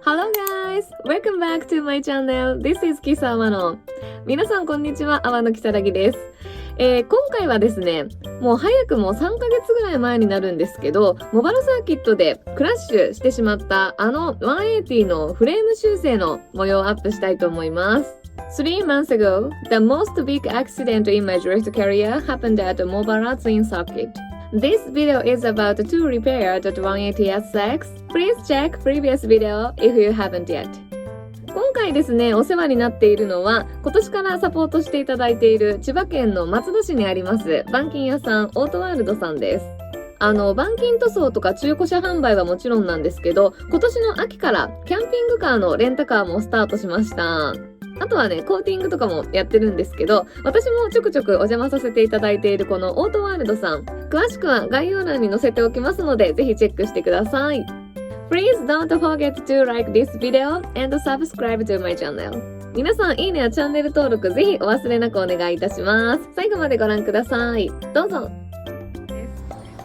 Hello guys! Welcome back to my channel. This is キサマノン。皆さんこんにちは、天野きさらぎです。今回はですね、もう早くも3ヶ月ぐらい前になるんですけど、モバルサーキットでクラッシュしてしまったあの180のフレーム修正の模様をアップしたいと思います。3 months ago, the most big accident in my drift career happened at the Mobara Twin Circuit.This video is about to repair the 180SX. Please check previous video if you haven't yet. 今回ですね、お世話になっているのは、今年からサポートしていただいている千葉県の松戸市にあります、板金屋さん、オートワールドさんです。板金塗装とか中古車販売はもちろんなんですけど、今年の秋からキャンピングカーのレンタカーもスタートしました。あとはね、コーティングとかもやってるんですけど、私もちょくちょくお邪魔させていただいているこのオートワールドさん、詳しくは概要欄に載せておきますので、ぜひチェックしてください。Please don't forget to like this video and subscribe to my channel. 皆さん、いいねやチャンネル登録ぜひお忘れなくお願いいたします。最後までご覧ください。どうぞ。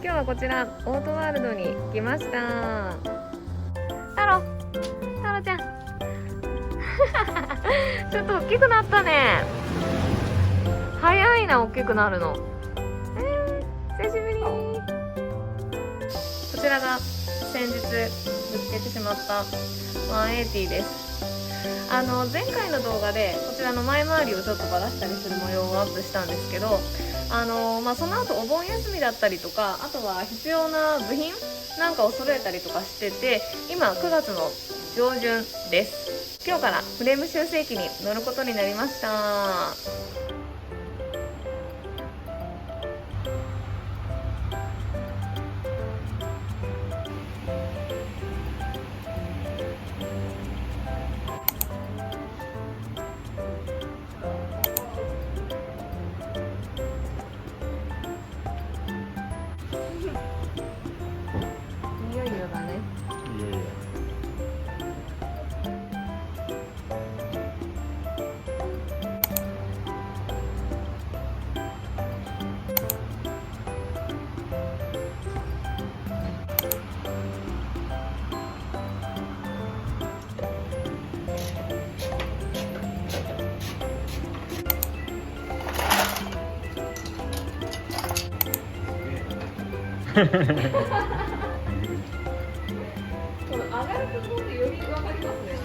今日はこちら、オートワールドに来ました。太郎ちゃん。ちょっと大きくなったね。早いな、大きくなるの。久しぶり。こちらが先日ぶつけてしまった180です。前回の動画でこちらの前回りをちょっとばらしたりする模様をアップしたんですけど、その後お盆休みだったりとか、あとは必要な部品なんかを揃えたりとかしてて、今9月の上旬です。今日からフレーム修正機に乗ることになりました。いよいよだね。いよいよ。この上がるところでより分かりますね。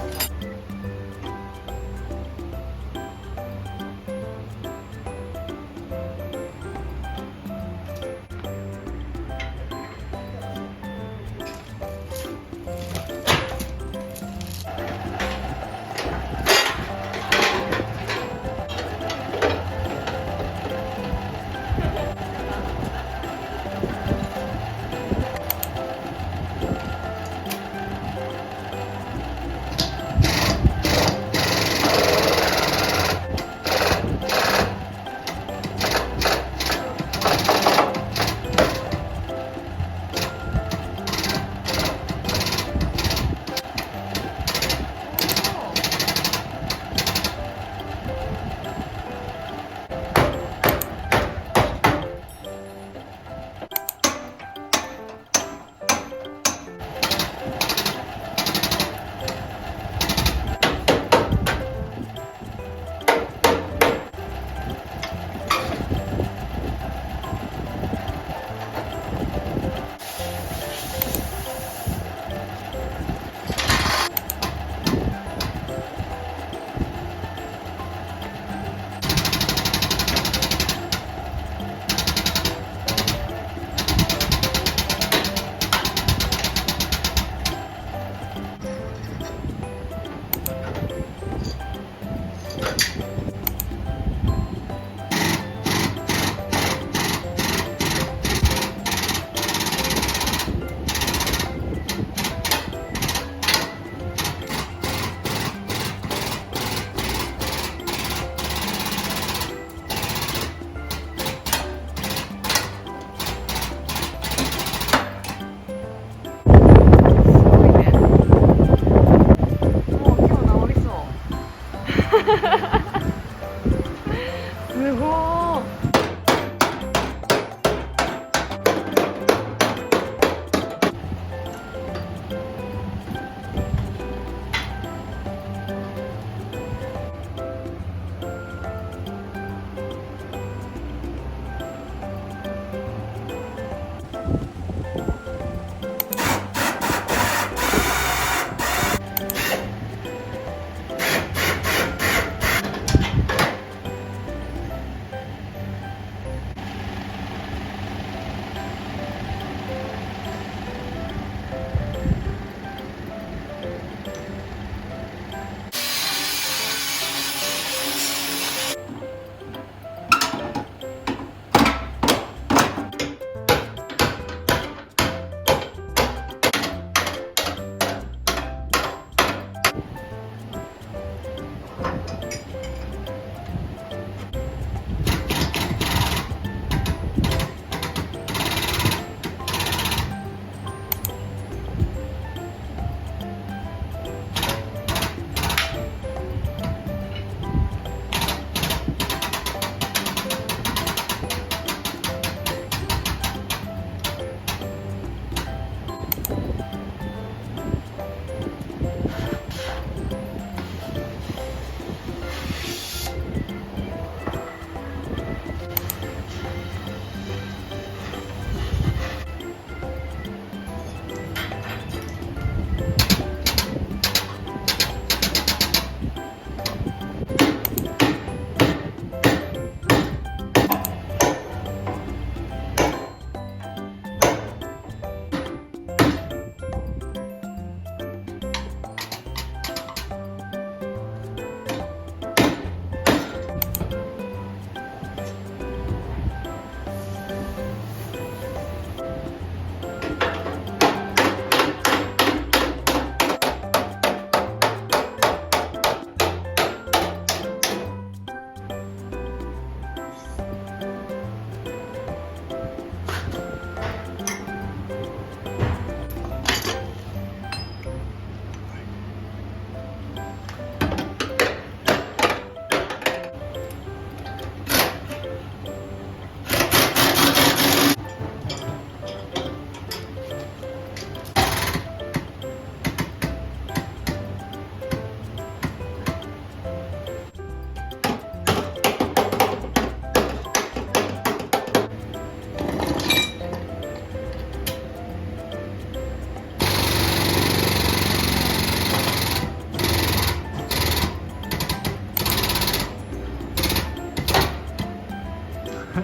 治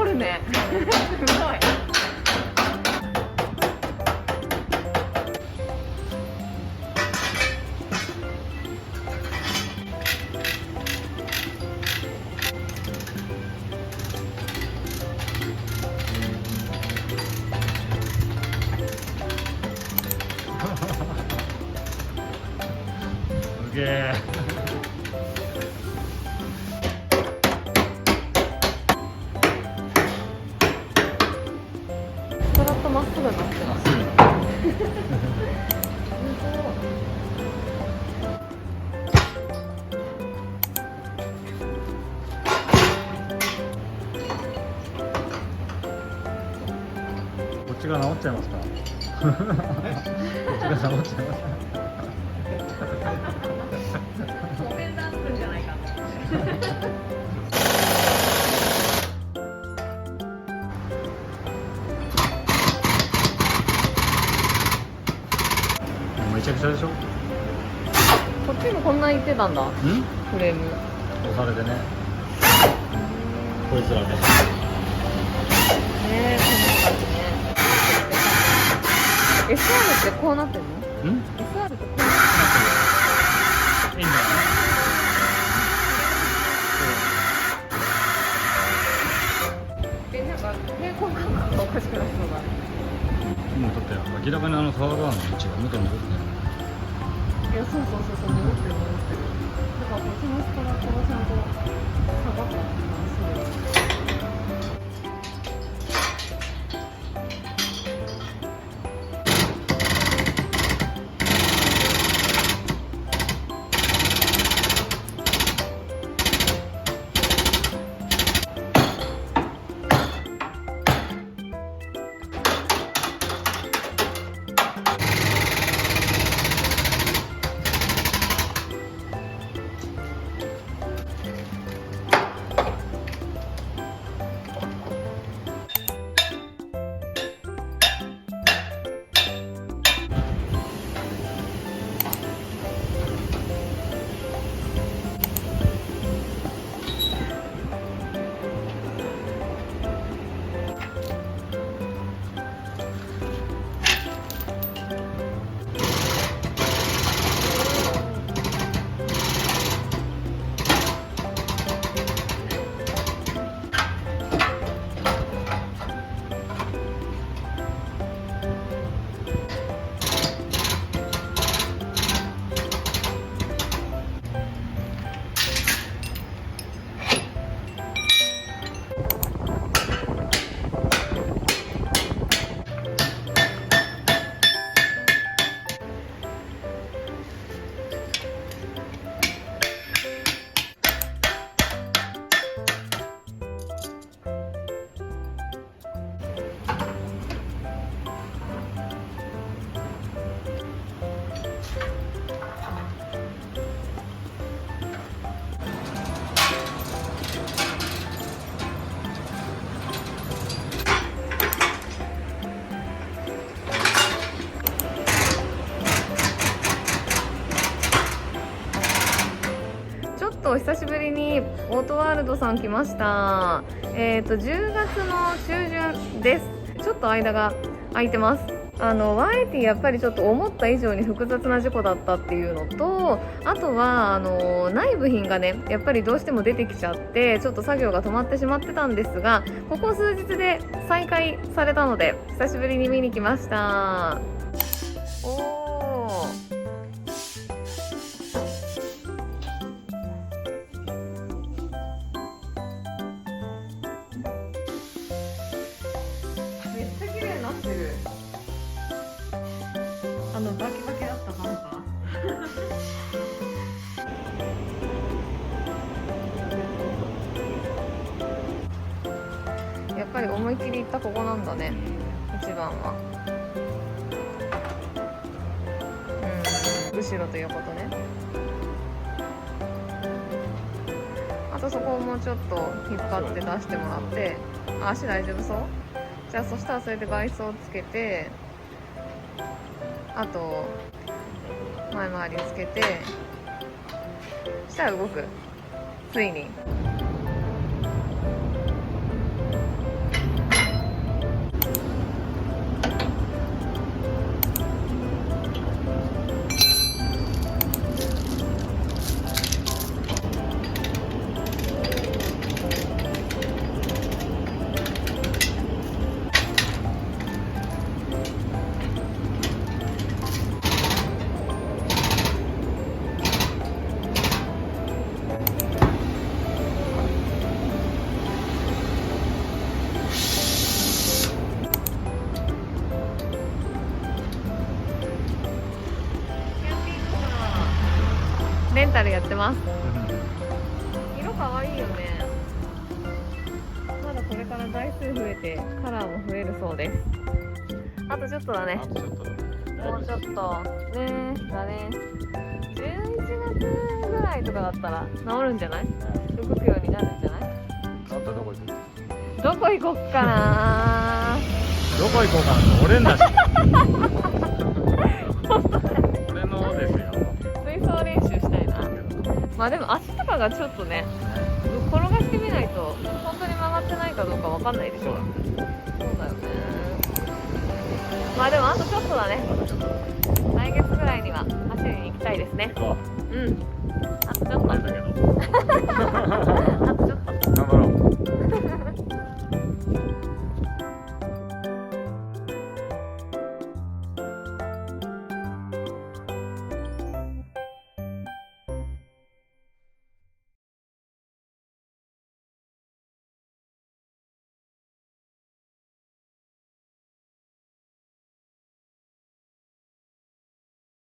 るねすごい。すげえ。スラッとまっすぐなってます。こっちが治っちゃいますか。こっちが治っちゃいます。コメントつくんじゃないか。めちゃくちゃでしょ。こっちもこんな言ってたんだ。フレーム。押されてね。こいつらね。こんな感じね。SR ってこうなってんの？SR ってこうなってんの？いいんだよね。なんか平行感覚がおかしくなりそうだね。もうだって明らかにサードアーの位置が元に戻ってない。いや、そう戻ってる。だからこっちのストラットがちゃんと下がってますね。お久しぶりにオートワールドさん来ました。10月の中旬です。ちょっと間が空いてます。180やっぱりちょっと思った以上に複雑な事故だったっていうのと、あとはない部品がねやっぱりどうしても出てきちゃってちょっと作業が止まってしまってたんですが、ここ数日で再開されたので久しぶりに見に来ました。おー、めっちゃ綺麗になってる。バキバキだったバンパーやっぱり思い切りいったここなんだね、一番は。後ろと横とね。あとそこをもうちょっと引っ張って出してもらって。足大丈夫そう？じゃあそしたらそれで外装をつけて、あと前回りつけてしたら動く。ついにレンタルやってます。色かわいいよね。まだこれから台数増えてカラーも増えるそうです。あとちょっとだね。あとちょっとだね。もうちょっとねだね。11月ぐらいとかだったら治るんじゃない？動くようになるんじゃない？あんたどこ行く？どこ行こっかな。どこ行こうかな。俺んだし。俺のですよ。水槽練習したいな。まあでも足とかがちょっとね、転がしてみないと本当に曲がってないかどうかわかんないでしょ。そうだよね。まあでもあとちょっとだね。来月ぐらいには走りに行きたいですね。行こうん。あとちょっと。う。だけど。あとちょっと。頑張ろう。